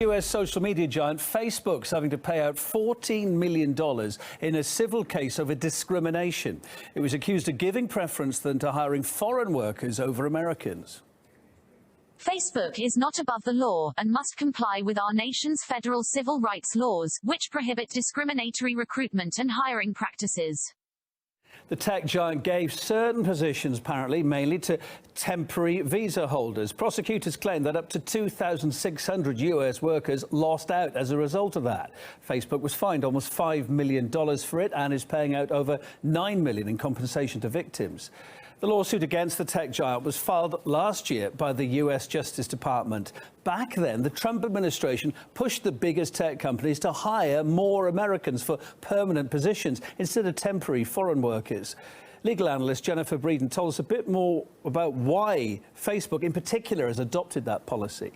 US social media giant Facebook's having to pay out $14 million in a civil case over discrimination. It was accused of giving preference than to hiring foreign workers over Americans. Facebook is not above the law and must comply with our nation's federal civil rights laws, which prohibit discriminatory recruitment and hiring practices. The tech giant gave certain positions, apparently, mainly to temporary visa holders. Prosecutors claim that up to 2,600 US workers lost out as a result of that. Facebook was fined almost $5 million for it and is paying out over $9 million in compensation to victims. The lawsuit against the tech giant was filed last year by the US Justice Department. Back then, the Trump administration pushed the biggest tech companies to hire more Americans for permanent positions instead of temporary foreign workers. Legal analyst Jennifer Breeden told us a bit more about why Facebook in particular has adopted that policy.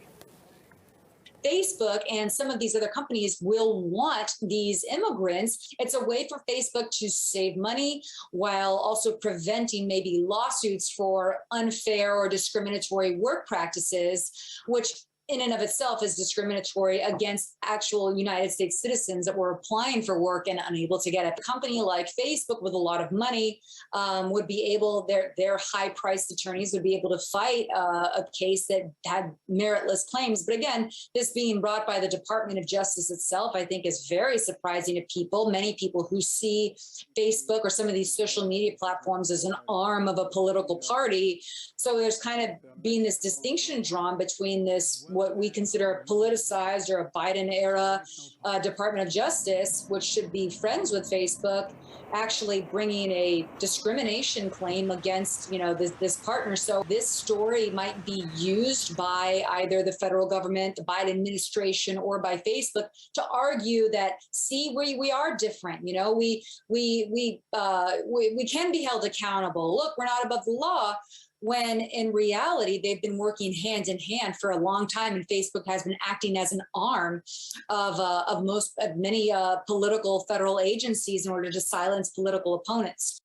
Facebook and some of these other companies will want these immigrants. It's a way for Facebook to save money while also preventing maybe lawsuits for unfair or discriminatory work practices, which in and of itself is discriminatory against actual United States citizens that were applying for work and unable to get it. A company like Facebook with a lot of money would be able, their high-priced attorneys would be able to fight a case that had meritless claims. But again, this being brought by the Department of Justice itself, I think is very surprising to people. Many people who see Facebook or some of these social media platforms as an arm of a political party. So there's kind of being this distinction drawn between this, what we consider a politicized or a Biden-era Department of Justice, which should be friends with Facebook, actually bringing a discrimination claim against, this partner. So this story might be used by either the federal government, the Biden administration, or by Facebook to argue that, see, we are different. We can be held accountable. Look, we're not above the law. When in reality, they've been working hand in hand for a long time, and Facebook has been acting as an arm of many political federal agencies in order to silence political opponents.